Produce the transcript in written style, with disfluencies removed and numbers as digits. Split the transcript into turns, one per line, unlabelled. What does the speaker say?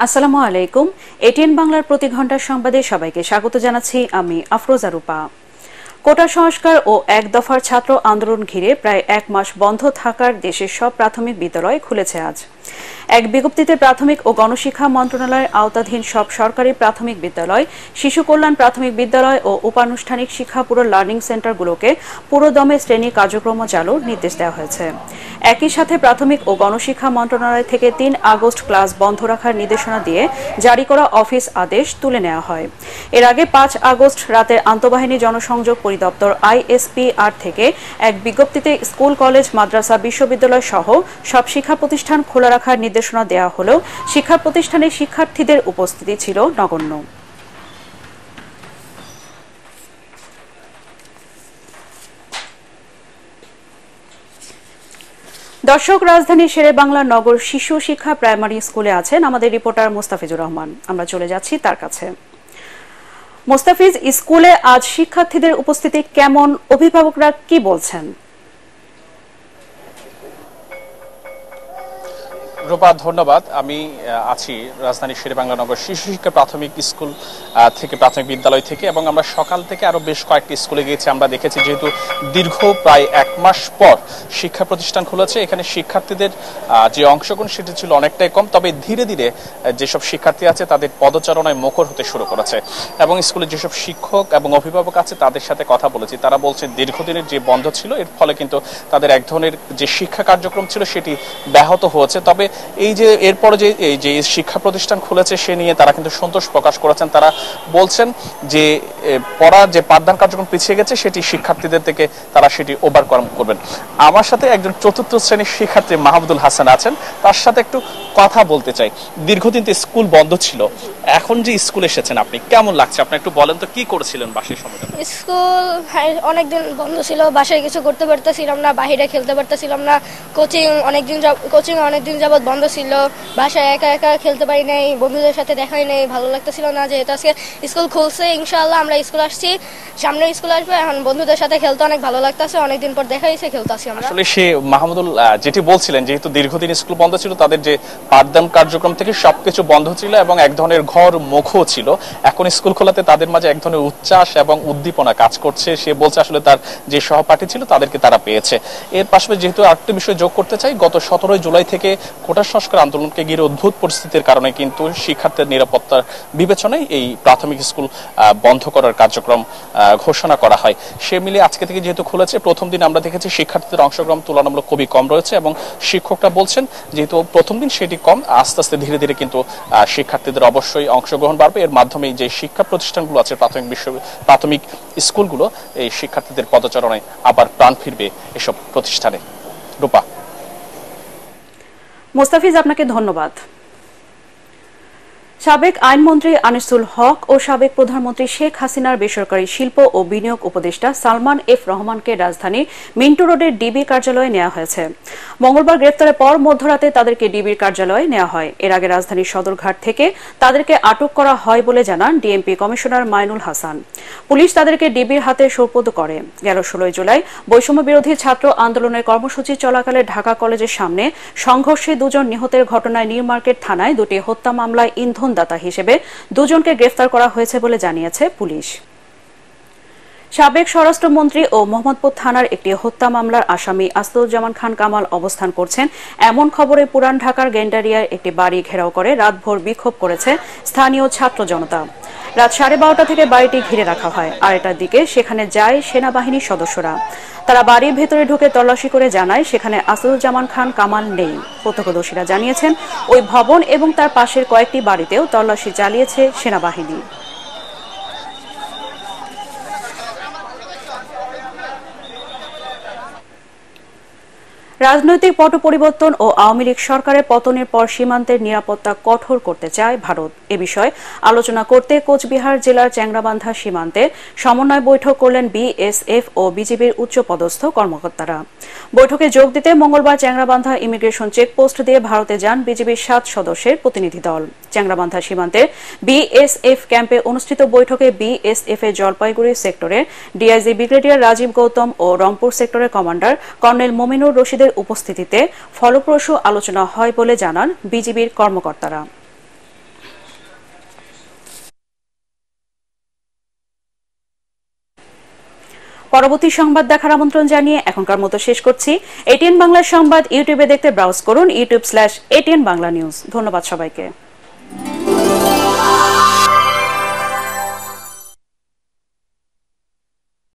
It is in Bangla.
আসসালামু আলাইকুম। এটিএন বাংলার প্রতি ঘন্টার সংবাদে সবাইকে স্বাগত জানাচ্ছি আমি আফরোজা রূপা। কোটা সংস্কার ও এক দফার ছাত্র আন্দোলন ঘিরে প্রায় এক মাস বন্ধ থাকার দেশের সব প্রাথমিক বিদ্যালয় খুলেছে আজ। এক বিজ্ঞপ্তিতে প্রাথমিক ও গণশিক্ষা মন্ত্রণালয়ের আওতাধীন সব সরকারি প্রাথমিক বিদ্যালয়, শিশু কল্যাণ প্রাথমিক বিদ্যালয় ও উপানুষ্ঠানিক শিক্ষা পুরো লার্নিং সেন্টারগুলোকে পুরোদমে শ্রেণী কার্যক্রম চালুর নির্দেশ দেওয়া হয়েছে। একই সাথে প্রাথমিক ও গণশিক্ষা মন্ত্রণালয় থেকে ৩ আগস্ট ক্লাস বন্ধ রাখার নির্দেশনা দিয়ে জারি করা অফিস আদেশ তুলে নেওয়া হয়। এর আগে ৫ আগস্ট রাতে আন্তঃবাহিনী জনসংযোগ পরিদপ্তর ISPR থেকে এক বিজ্ঞপ্তিতে স্কুল, কলেজ, মাদ্রাসা, বিশ্ববিদ্যালয় সহ সব শিক্ষা প্রতিষ্ঠান খোলা রাখার নির্দেশনা দেওয়া হলেও শিক্ষা প্রতিষ্ঠানে শিক্ষার্থীদের উপস্থিতি ছিল নগণ্য। দর্শক, রাজধানীর শেরেবাংলা নগর শিশু শিক্ষা প্রাইমারি স্কুলে আছেন আমাদের রিপোর্টার মোস্তাফিজুর রহমান। আমরা চলে যাচ্ছি তার কাছে। মোস্তাফিজ, স্কুলে আজ শিক্ষার্থীদের উপস্থিতি কেমন, অভিভাবকরা কি বলছেন?
রূপা, ধন্যবাদ। আমি আছি রাজধানীর শেরেবাংলা নগর শিশু শিক্ষা প্রাথমিক স্কুল থেকে, প্রাথমিক বিদ্যালয় থেকে, এবং আমরা সকাল থেকে আরো বেশ কয়েকটি স্কুলে গিয়েছি। আমরা দেখেছি যেহেতু দীর্ঘ প্রায় এক মাস পর শিক্ষা প্রতিষ্ঠান খুলেছে, এখানে শিক্ষার্থীদের যে অংশগ্রহণ সেটি ছিল অনেকটাই কম। তবে ধীরে ধীরে যেসব শিক্ষার্থী আছে তাদের পদচারণায় মুখর হতে শুরু করেছে, এবং স্কুলে যেসব শিক্ষক এবং অভিভাবক আছে তাদের সাথে কথা বলেছি। তারা বলছে দীর্ঘদিনের যে বন্ধ ছিল এর ফলে কিন্তু তাদের এক ধরনের যে শিক্ষা কার্যক্রম ছিল সেটি ব্যাহত হয়েছে। তবে এই যে এরপরে যে শিক্ষা প্রতিষ্ঠান খুলেছে সে নিয়ে তারা কিন্তু সন্তোষ প্রকাশ করেছেন। তারা বলছেন যে পড়ার যে পাঠদান কার্যক্রম পিছিয়ে গেছে সেটি শিক্ষার্থীদের থেকে তারা সেটি ওভারকাম করবেন। আমার সাথে একজন চতুর্থ শ্রেণীর শিক্ষার্থী মাহমুদুল হাসান আছেন, তার সাথে একটু কথা বলতে চাই। দীর্ঘদিন তো স্কুল বন্ধ ছিল, এখন যে স্কুল এসেছেন আপনি কেমন লাগছে? আপনি একটু বলেন তো কি করেছিলেন বাসায় সময়টা?
স্কুল অনেকদিন বন্ধ ছিল, বাসায় কিছু করতে পারতেছিলাম না, বাইরে খেলতে পারতেছিলাম না। কোচিং অনেকদিন যাবত বন্ধ ছিল, বাসায় একা একা খেলতে পারি নাই, বন্ধুদের সাথে দেখাই নেই, ভালো লাগতেছিল না। যেহেতু আজকে স্কুল খুলছে, ইনশাআল্লাহ আমরা স্কুল আসছি, সামনে স্কুল আসবে, এখন বন্ধুদের সাথে খেলতে অনেক ভালো লাগতেছে, অনেকদিন পর দেখা হয়েছে, খেলতে আসছি আমরা।
আসলে সে মাহমুদুল যেটি বলছিলেন, যেহেতু দীর্ঘদিন স্কুল বন্ধ ছিল তাদের যে পাঠদান কার্যক্রম থেকে সবকিছু বন্ধ ছিল এবং এক ধরনের ঘর মুখও ছিল, এখন স্কুল খোলাতে তাদের মাঝে এক ধরনের উচ্ছ্বাস এবং উদ্দীপনা কাজ করছে। সে বলছে আসলে তার যে সহপাঠী ছিল তাদেরকে তারা পেয়েছে। এর পাশাপাশি যেহেতু আরেকটি বিষয় যোগ করতে চাই, গত 17 জুলাই থেকে কোটা সংস্কার আন্দোলনকে ঘিরে উদ্ভূত পরিস্থিতির কারণে কিন্তু শিক্ষার্থীর নিরাপত্তার বিবেচনায় এই প্রাথমিক স্কুল বন্ধ করার কার্যক্রম ঘোষণা করা হয়। সে মিলে আজকে থেকে যেহেতু খুলেছে, প্রথম দিন আমরা দেখেছি শিক্ষার্থীদের অংশগ্রহণ তুলনামূলক খুবই কম রয়েছে, এবং শিক্ষকরা বলছেন যেহেতু প্রথম দিন সেটি কম, আস্তে আস্তে ধীরে ধীরে কিন্তু শিক্ষার্থীদের অবশ্যই অংশগ্রহণ বাড়বে। এর মাধ্যমে যে শিক্ষা প্রতিষ্ঠানগুলো আছে, প্রাথমিক স্কুলগুলো, এই শিক্ষার্থীদের পদচারণায় আবার প্রাণ ফিরবে এসব প্রতিষ্ঠানে। রূপা।
মোস্তাফিজ, আপনাকে ধন্যবাদ। সাবেক আইনমন্ত্রী আনিসুল হক ও সাবেক প্রধানমন্ত্রী শেখ হাসিনার বেসরকারি শিল্প ও বিনিয়োগ উপদেষ্টা সালমান এফ রহমানকে রাজধানী মিন্টু রোডের ডিবি কার্যালয়ে নেওয়া হয়েছে। মঙ্গলবার গ্রেফতারের পর মধ্যরাতে তাদেরকে ডিবির কার্যালয়ে নেওয়া হয়। এর আগে রাজধানীর সদরঘাট থেকে তাদেরকে আটক করা হয় বলে জানান DMP commissioner Mainul Hasan. Police তাদেরকে ডিবির হাতে সোপর্দ করে। গেল 16 জুলাই বৈষম্য বিরোধী ছাত্র আন্দোলনের কর্মসূচি চলাকালে ঢাকা কলেজের সামনে সংঘর্ষে 2 জন নিহতের ঘটনায় নিউ মার্কেট থানায় 2টি হত্যা মামলায় ইন্ধনদাতা হিসেবে 2 জনকে গ্রেফতার করা হয়েছে বলে জানিয়েছে পুলিশ। সাবেক স্বরাষ্ট্রমন্ত্রী ও মোহাম্মদপুর থানার একটি হত্যা মামলার আসামি আসাদুজ্জামান খান কামাল অবস্থান করছেন এমন খবরে পুরান ঢাকার গেন্ডারিয়ার একটি বাড়ি ঘেরাও করে রাতভর বিক্ষোভ করেছে স্থানীয় ছাত্র জনতা। রাত 12:30 থেকে বাড়িটি ঘিরে রাখা হয়। আড়াইটার দিকে সেখানে যায় সেনাবাহিনীর সদস্যরা। তারা বাড়ির ভেতরে ঢুকে তল্লাশি করে জানায় সেখানে আসাদুজ্জামান খান কামাল নেই। প্রত্যক্ষদর্শীরা জানিয়েছেন ওই ভবন এবং তার পাশের কয়েকটি বাড়িতেও তল্লাশি চালিয়েছে সেনাবাহিনী। রাজনৈতিক পট পরিবর্তন ও আওয়ামী লীগ সরকারের পতনের পর সীমান্তের নিরাপত্তা কঠোর করতে চায় ভারত। এ বিষয়ে আলোচনা করতে কোচবিহার জেলার চ্যাংরাবান্ধা সীমান্তে সমন্বয় বৈঠক করলেন বিএসএফ ও বিজিবির উচ্চপদস্থ কর্মকর্তারা। বৈঠকে যোগ দিতে মঙ্গলবার চ্যাংরাবান্ধা ইমিগ্রেশন চেকপোস্ট দিয়ে ভারতে যান বিজিবির 7 সদস্যের প্রতিনিধি দল। চ্যাংরাবান্ধা সীমান্তের বিএসএফ ক্যাম্পে অনুষ্ঠিত বৈঠকে বিএসএফ এর জলপাইগুড়ি সেক্টরের ডিআইজি ব্রিগেডিয়ার রাজীব গৌতম ও রংপুর সেক্টরের কমান্ডার কর্নেল মোমিনুর রশিদের উপস্থিতিতে ফলপ্রসূ আলোচনা হয় বলে জানান বিজিবির কর্মকর্তারা। পরবর্তী সংবাদ দেখার আমন্ত্রণ জানিয়ে এখনকার মতো শেষ করছি। এটিএন বাংলা সংবাদ ইউটিউবে দেখতে ব্রাউজ করুন youtube/ATN Bangla News। ধন্যবাদ সবাইকে।